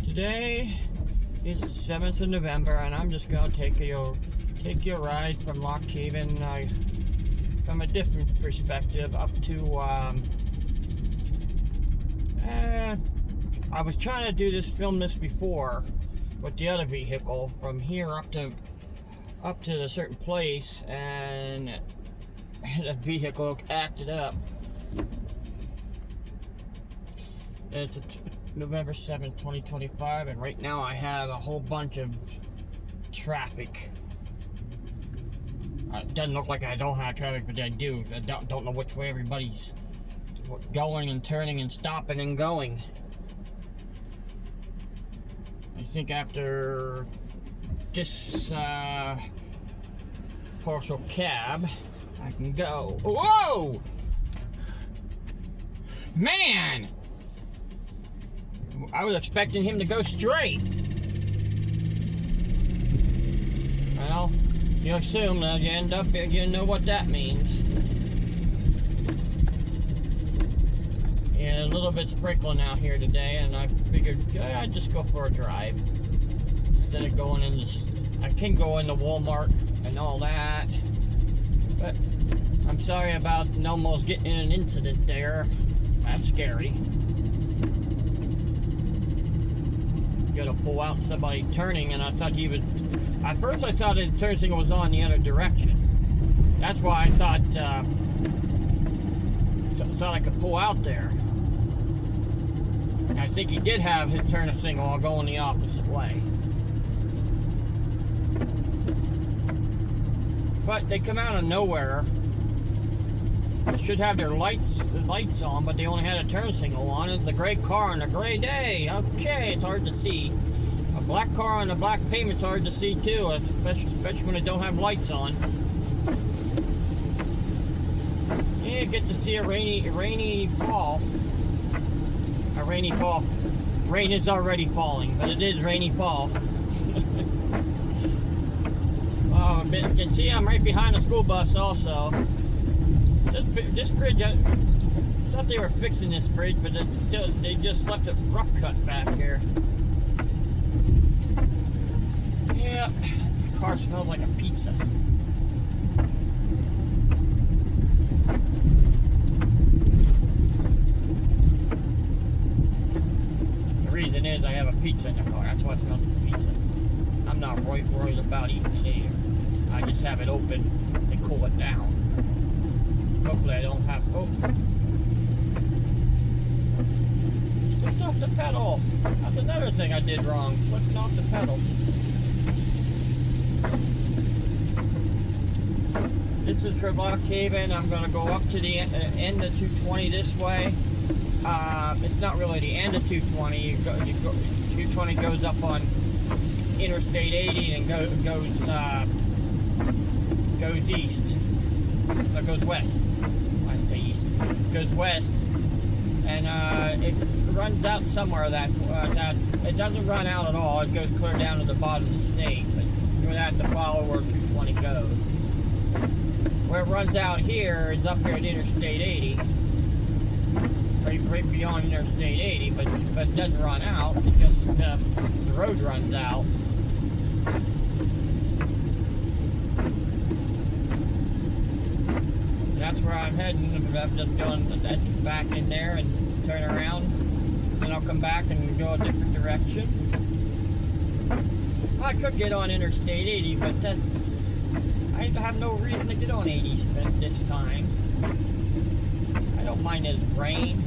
Today is the 7th of November, and I'm just gonna take you a ride from Lock Haven from a different perspective up to I was trying to do film this before with the other vehicle from here up to a certain place, and the vehicle acted up. And it's November 7th, 2025, and right now I have a whole bunch of traffic. It doesn't look like I don't have traffic, but I do. I don't know which way everybody's going and turning and stopping and going. I think after this partial cab, I can go. Whoa! Man! I was expecting him to go straight. Well, you assume that you end up, you know what that means. And a little bit sprinkling out here today, and I figured I'd just go for a drive. Instead of going in this, I can go into Walmart and all that. But I'm sorry about almost getting in an incident there. That's scary. To pull out somebody turning, and I thought he was, at first I thought his turn signal was on the other direction. That's why I thought I could pull out there. And I think he did have his turn signal going the opposite way. But they come out of nowhere. They should have their lights on, but they only had a turn signal on. It's a gray car on a gray day. Okay, it's hard to see. A black car on a black pavement's hard to see too, especially when they don't have lights on. Yeah, get to see a rainy fall. A rainy fall. Rain is already falling, but it is rainy fall. Oh, you can see I'm right behind the school bus also. This bridge, I thought they were fixing this bridge, but they just left it rough cut back here. Yeah, the car smells like a pizza. The reason is I have a pizza in the car. That's why it smells like pizza. I'm not worried about eating it either. I just have it open and cool it down. Hopefully I don't have, slipped off the pedal. That's another thing I did wrong, slipping off the pedal. This is for Lock Haven. I'm going to go up to the end of 220 this way. It's not really the end of 220. 220 goes up on Interstate 80 and goes east. It goes west. I say east. It goes west, and it runs out somewhere that it doesn't run out at all. It goes clear down to the bottom of the state, but you're gonna have to follow where 220 goes. Where it runs out here is up here at Interstate 80, right beyond Interstate 80, but it doesn't run out. It just the road runs out. That's where I'm heading. I'm just going back in there and turn around. Then I'll come back and go a different direction. I could get on Interstate 80, but I have no reason to get on 80 at this time. I don't mind this rain.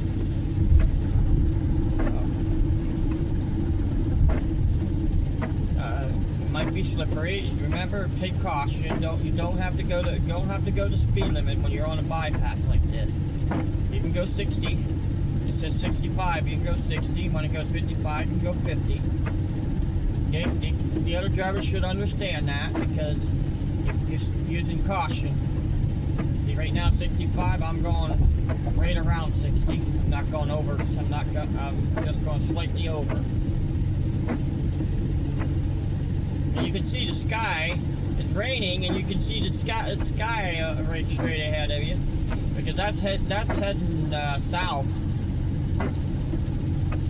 Might be slippery. Remember, take caution. You don't have to go to speed limit when you're on a bypass like this. You can go 60. It says 65. You can go 60. When it goes 55, you can go 50. Okay? The other drivers should understand that, because you're using caution. See, right now 65. I'm going right around 60. I'm not going over. I'm just going slightly over. And you can see the sky. It's raining, and you can see the sky right straight ahead of you, because that's heading south.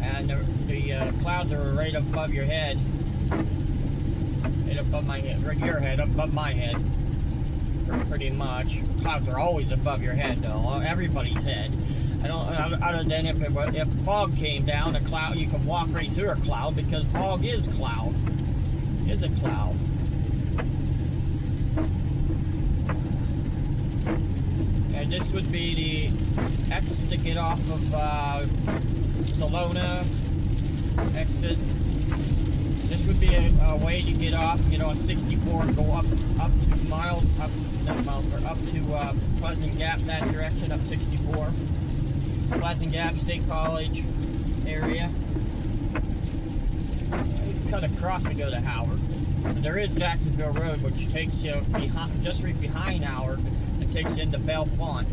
And the the clouds are right above your head. Right above my head, right your head, above my head. Pretty much. Clouds are always above your head, though. Everybody's head. I don't. Other than if fog came down, a cloud, you can walk right through a cloud because fog is cloud. Is a cloud. And this would be the exit to get off of Salona. Exit. This would be a way to get off, on 64 and go up to Pleasant Gap, that direction, up 64. Pleasant Gap State College area. You cut across to go to Howard. But there is Jacksonville Road, which takes you just right behind Howard. It takes you into Bellefonte.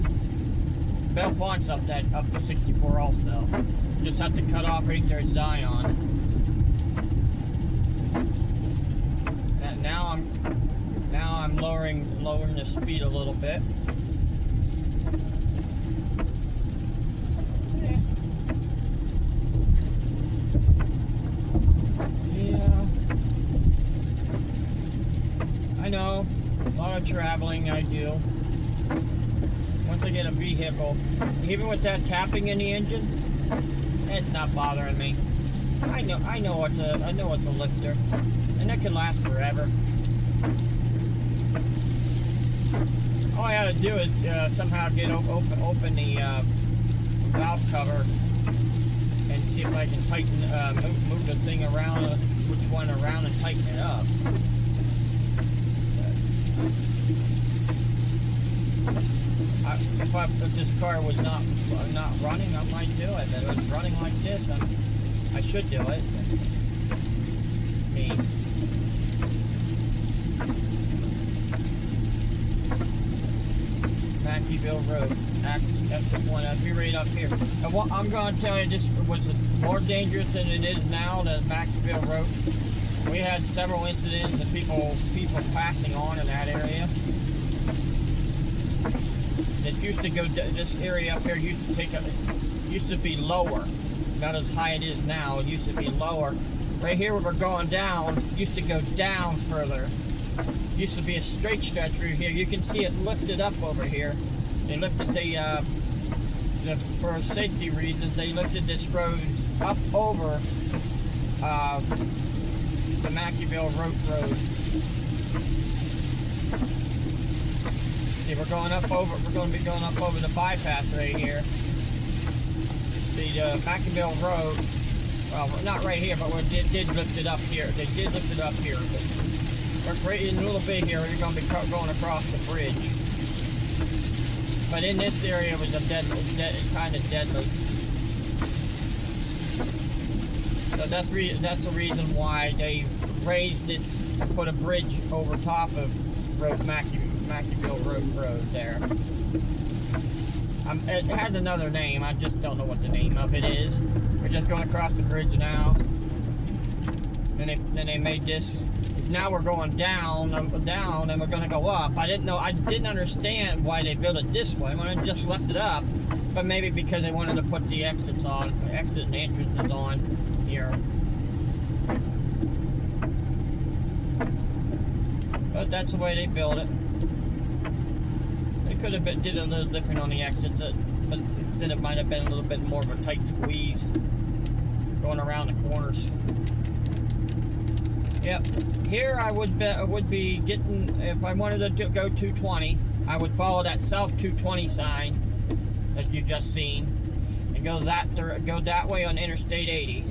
Bellefonte's up to 64 also. You just have to cut off right there at Zion. Now I'm lowering the speed a little bit. Yeah. I know. A lot of traveling I do. Once I get a vehicle, even with that tapping in the engine, it's not bothering me. I know it's a lifter, and it can last forever. All I gotta do is somehow get open the valve cover and see if I can tighten, move the thing around, which one around, and tighten it up. If this car was not running, I might do it. If it was running like this, I should do it. It's me. Mackeyville Road, exit 1. I'll be right up here. I'm going to tell you, this was more dangerous than it is now, the Mackeyville Road. We had several incidents of people passing on in that area. It used to go, this area up here used to be lower. Not as high it is now. It used to be lower. Right here where we're going down, used to go down further. Used to be a straight stretch through here. You can see it lifted up over here. They lifted for safety reasons, they lifted this road up over the Mackeyville Road. See, we're going to be going up over the bypass right here. The Mackeyville Road, well, not right here, but they did lift it up here. They did lift it up here. But right in a little bit here, you're going to be going across the bridge. But in this area, it was kind of deadly. So that's the reason why they raised this, put a bridge over top of Mackeyville Road there. It has another name. I just don't know what the name of it is. We're just going across the bridge now. Then they made this. Now we're going down, and we're going to go up. I didn't understand why they built it this way. I just left it up, but maybe because they wanted to put the exit and entrances on here. But that's the way they built it. They could have did a little different on the exits, but instead it might have been a little bit more of a tight squeeze going around the corners. Yep. Here I would be getting, if I wanted to go 220, I would follow that south 220 sign that you just seen and go that way on Interstate 80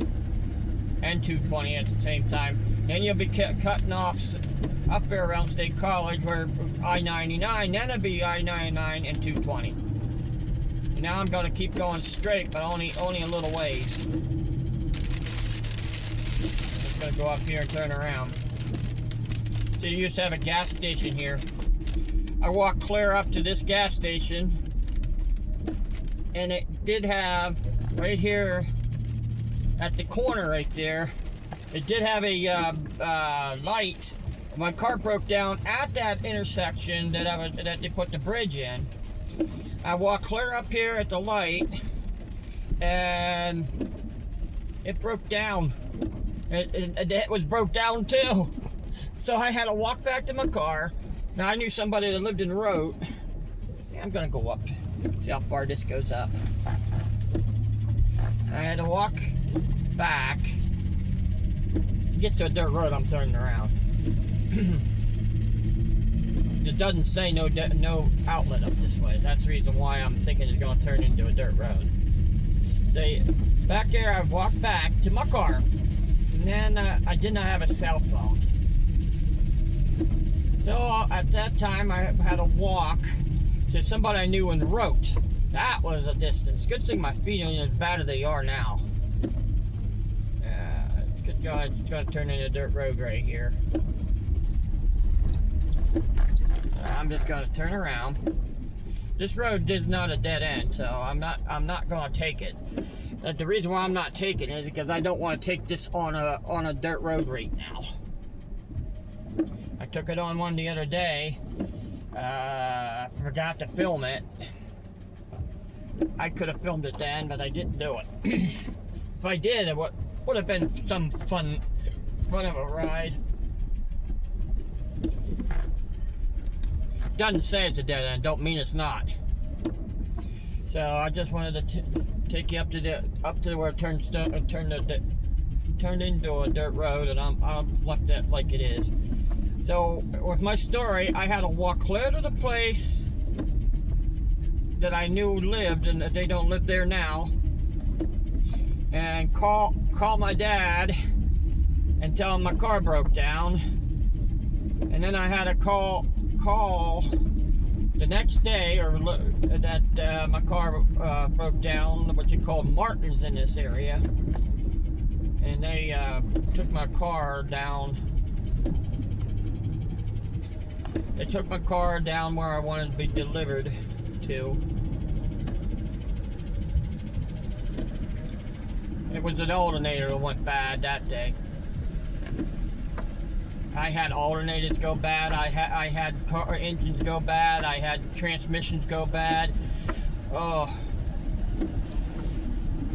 and 220 at the same time. Then you'll be cutting off up there around State College where I-99, then it'll be I-99 and 220. And now I'm going to keep going straight, but only a little ways. Gonna go up here and turn around. So you used to have a gas station here. I walked clear up to this gas station, and it did have right here at the corner right there. It did have a light. My car broke down at that intersection that they put the bridge in. I walked clear up here at the light, and it broke down. It was broke down too. So I had to walk back to my car. Now I knew somebody that lived in the road. Yeah, I'm gonna go up, see how far this goes up. I had to walk back. To get to a dirt road, I'm turning around. It doesn't say no outlet up this way. That's the reason why I'm thinking it's gonna turn into a dirt road. So back there, I walked back to my car, and then I did not have a cell phone. So at that time, I had to walk to somebody I knew in the road. That was a distance. Good thing my feet aren't as bad as they are now. It's going to turn into a dirt road right here. I'm just going to turn around. This road is not a dead end, so I'm not going to take it. The reason why I'm not taking it is because I don't want to take this on a dirt road right now. I took it on one the other day. Forgot to film it. I could have filmed it then, but I didn't do it. If I did, it would have been some fun of a ride. Doesn't say it's a dead end, don't mean it's not. So I just wanted to take you up to where it turned into a dirt road, and I'm left it like it is. So with my story, I had to walk clear to the place that I knew lived, and they don't live there now, and call my dad and tell him my car broke down. And then I had to call the next day, or that my car broke down, what you call Martin's in this area, and they took my car down. They took my car down where I wanted to be delivered to. It was an alternator that went bad that day. I had alternators go bad. I had car engines go bad. I had transmissions go bad. Oh,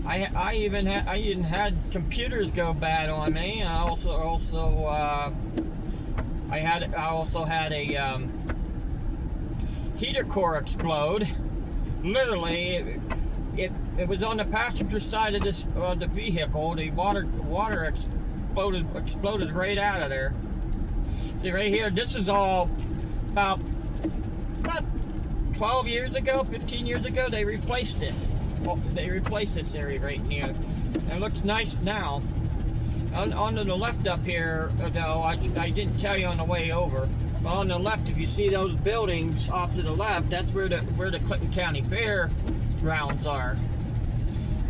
I even had computers go bad on me. I also had a heater core explode. Literally, it was on the passenger side of the vehicle. The water exploded right out of there. See right here, this is all about 12 years ago, 15 years ago, they replaced this. Well, they replaced this area right here. It looks nice now. On the left up here, though, I didn't tell you on the way over, but on the left, if you see those buildings off to the left, that's where the Clinton County Fair grounds are.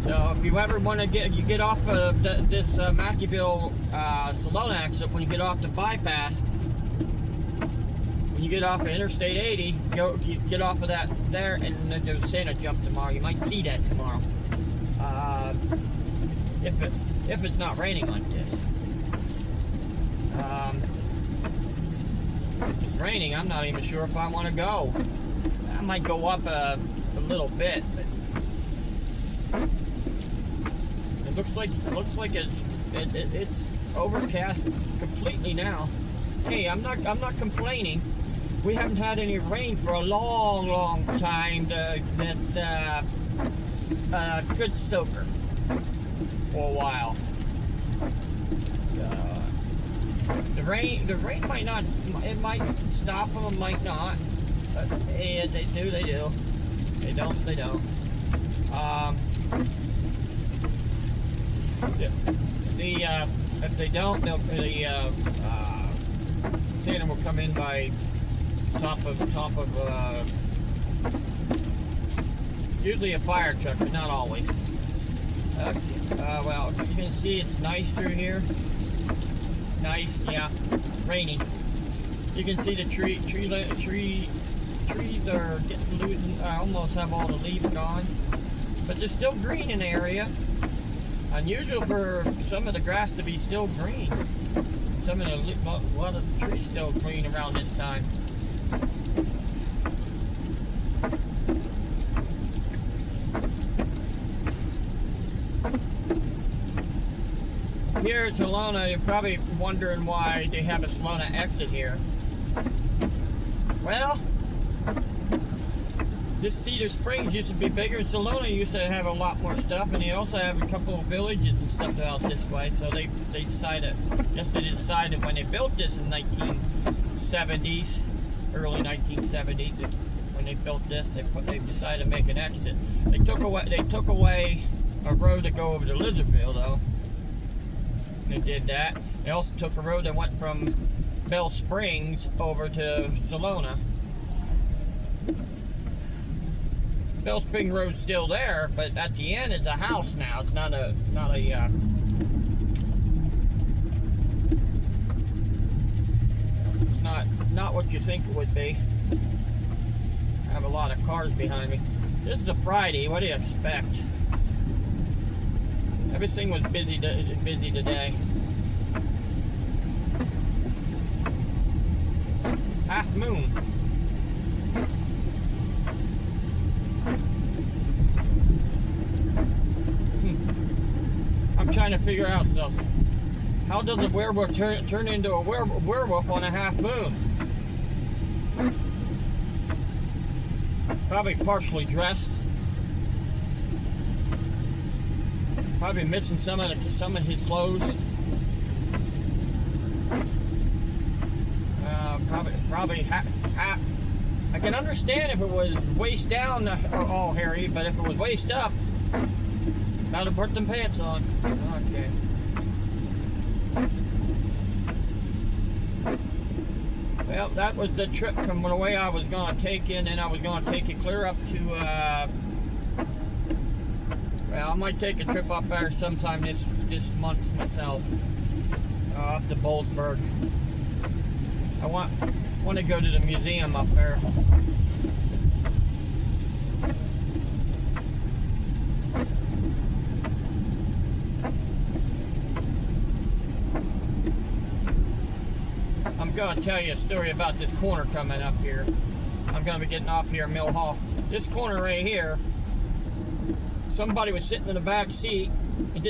So if you ever want to get off of this Mackeyville Salone exit, when you get off the bypass, when you get off of Interstate 80, you get off of that there, and then there's a Santa jump tomorrow. You might see that tomorrow, if it's not raining like this. If it's raining, I'm not even sure if I want to go. I might go up a little bit, but it looks like it's overcast completely now. Hey, I'm not complaining. We haven't had any rain for a long time. Good soaker for a while. So the rain might not. It might stop them, it might not. But yeah, they do. They don't. If they don't, Santa will come in by top of usually a fire truck, but not always. Well, you can see it's nice through here. Nice, yeah. Raining. You can see the trees are getting loose. I almost have all the leaves gone, but they're still green in the area. Unusual for some of the grass to be still green. A lot of the trees still green around this time. here at Salona, you're probably wondering why they have a Salona exit here. Well, this Cedar Springs used to be bigger, and Salona used to have a lot more stuff, and they also have a couple of villages and stuff out this way. So they decided, when they built this in 1970s, early 1970s, when they built this, they decided to make an exit. They took away a road to go over to Lizardville, though. They did that. They also took a road that went from Bell Springs over to Salona. Bell Spring Road's still there, but at the end it's a house now. It's not a it's not what you think it would be. I have a lot of cars behind me. This is a Friday. What do you expect? Everything was busy today. Half moon. I'm trying to figure out something. How does a werewolf turn into a werewolf on a half moon? Probably partially dressed. Probably missing some of his clothes. Probably half. I can understand if it was waist down, all hairy, but if it was waist up, gotta put them pants on. Okay. Well, that was the trip from the way I was going to take it, and I was going to take it clear up to, well, I might take a trip up there sometime this month myself, up to Bollesburg. I want to go to the museum up there. I'm going to tell you a story about this corner coming up here. I'm going to be getting off here at Mill Hall. This corner right here, somebody was sitting in the back seat and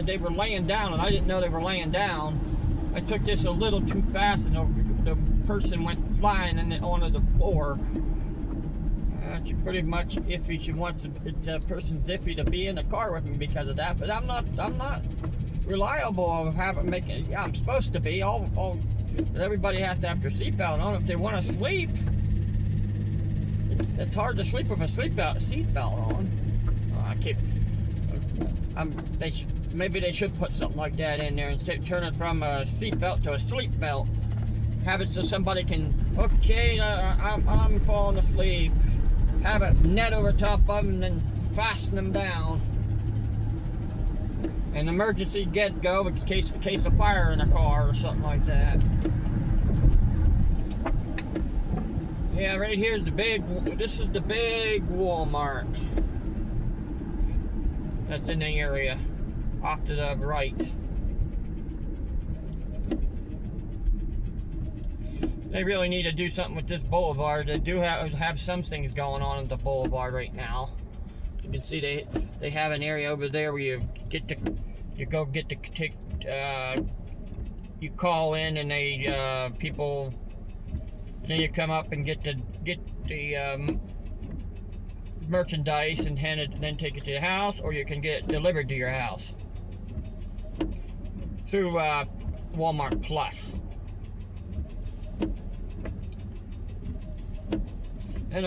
they were laying down, and I didn't know they were laying down. I took this a little too fast, and the person went flying onto the floor. She's pretty much iffy. She wants the person's iffy to be in the car with me because of that. But I'm not reliable of making. Yeah, I'm supposed to be. Everybody has to have their seatbelt on if they want to sleep. It's hard to sleep with a seatbelt on. Maybe they should put something like that in there and turn it from a seatbelt to a sleep belt. Have it so somebody can, okay, I'm falling asleep. Have it net over top of them and then fasten them down. An emergency go in case of fire in a car or something like that. Yeah, right here's this is the big Walmart that's in the area, off to the right. They really need to do something with this boulevard. They do have some things going on at the boulevard right now. You can see they have an area over there where you call in, and people, and then you come up and get the merchandise and hand it, and then take it to the house, or you can get it delivered to your house through Walmart Plus. And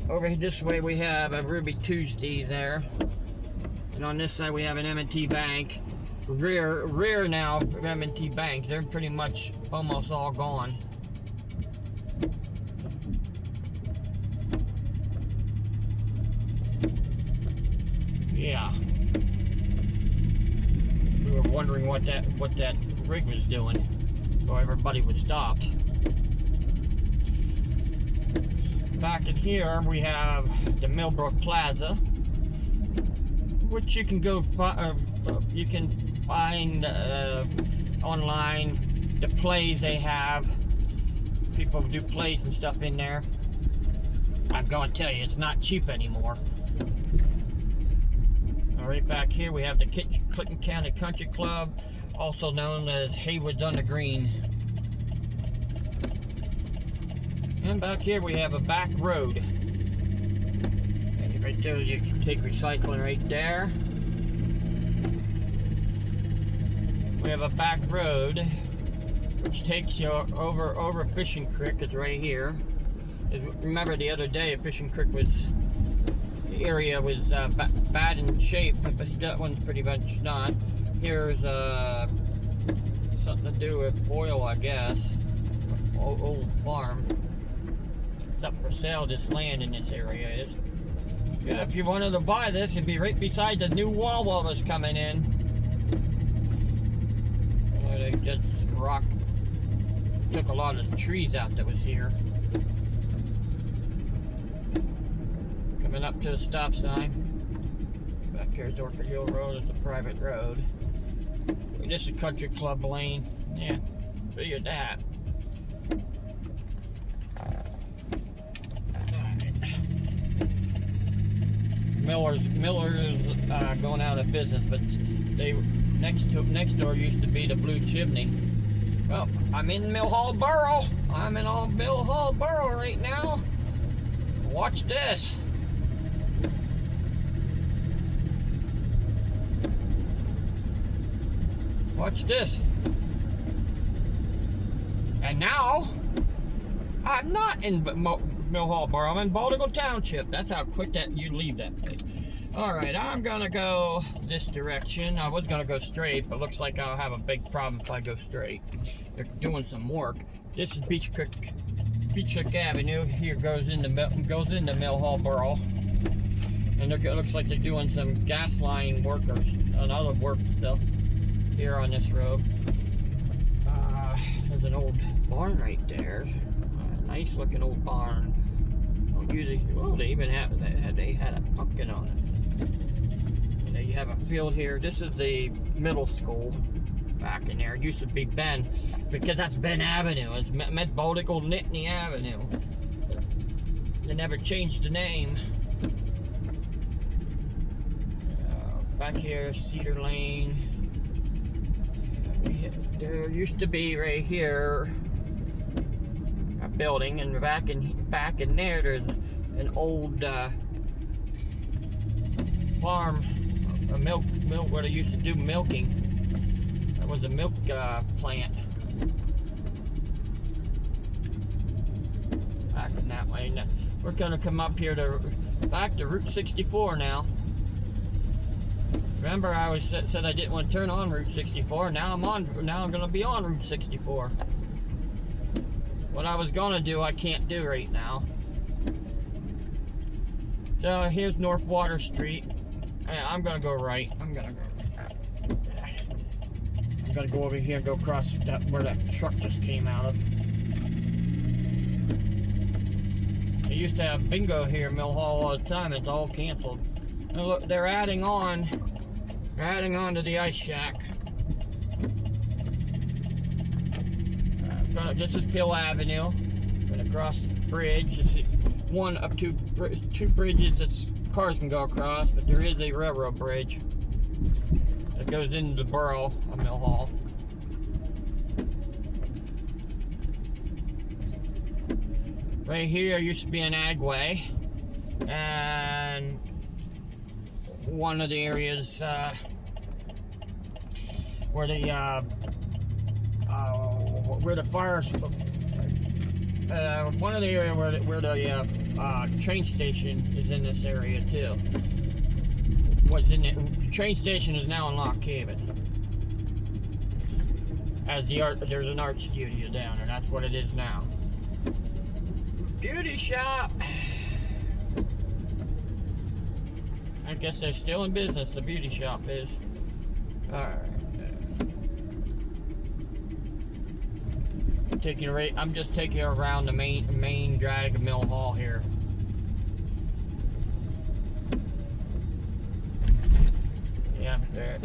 over this way we have a Ruby Tuesdays there, and on this side we have an M&T Bank. Rear now M&T Bank. They're pretty much almost all gone. Yeah. We were wondering what that rig was doing, so everybody was stopped. Back in here we have the Millbrook Plaza, which you can find online the plays they have. People do plays and stuff in there. I'm going to tell you, it's not cheap anymore. Right back here we have the Clinton County Country Club, also known as Haywood's on the Green. And back here we have a back road. And right there you can take recycling right there. We have a back road which takes you over Fishing Creek. It's right here. Remember the other day Fishing Creek was, the area was bad in shape, but that one's pretty much not. Here's something to do with oil, I guess. Old farm. It's up for sale, this land in this area is. Yeah, if you wanted to buy this, it'd be right beside the new wall that's coming in. They just some rock, took a lot of the trees out that was here. Coming up to the stop sign. Back here's Orchard Hill Road. It's a private road. This is Country Club Lane. Yeah, figured that. Miller's going out of business, but they next door used to be the Blue Chimney. Well, I'm in Mill Hall Borough. I'm in Mill Hall Borough right now. Watch this. Watch this. And now, I'm not in Mill Hall Borough. I'm in Baltimore Township. That's how quick that you leave that place. Alright, I'm gonna go this direction. I was gonna go straight, but looks like I'll have a big problem if I go straight. They're doing some work. This is Beach Creek Avenue. Here goes into Mill Hall Borough. And it looks like they're doing some gas line workers and other work stuff here on this road. There's an old barn right there. Nice looking old barn. Usually, well, they even had a pumpkin on it. And then you have a field here. This is the middle school back in there. It used to be Ben, because that's Ben Avenue. It's Baltic Old Nittany Avenue. They never changed the name. Back here, Cedar Lane. There used to be right here a building, and back in there there's an old farm, a milk where they used to do milking. That was a milk plant. Back in that way. Now, we're gonna come up here back to Route 64 now. Remember, I said I didn't want to turn on Route 64. Now I'm gonna be on Route 64. What I was gonna do, I can't do right now. So here's North Water Street. I'm gonna go right. I'm gonna go over here and go across where that truck just came out of. They used to have bingo here in Mill Hall all the time. It's all canceled. And look, they're adding on to the ice shack. This is Pill Avenue. Gonna cross the bridge. This is one of two bridges that cars can go across, but there is a railroad bridge that goes into the borough of Mill Hall. Right here used to be an agway, and one of the areas where the fires, one of the areas where the train station is in this area too. The train station is now in Lock Haven. There's an art studio down there. That's what it is now. Beauty shop. I guess they're still in business. The beauty shop is. Alright. I'm just taking you around the main drag of Mill Hall here. Yeah, there.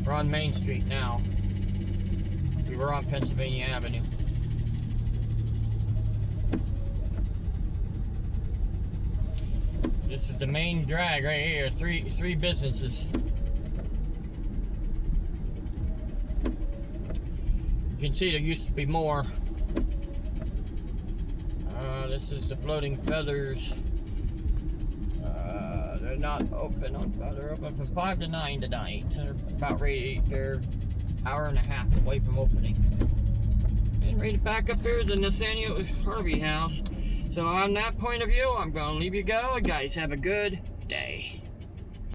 We're on Main Street now. We're on Pennsylvania Avenue. This is the main drag right here. Three businesses. You can see there used to be more. This is the Floating Feathers. They're not open on. They're open from 5 to 9 tonight. They're about ready. They're hour and a half away from opening. And right back up here is the Nathaniel Harvey house. So on that point of view, I'm going to leave you go. Guys, have a good day.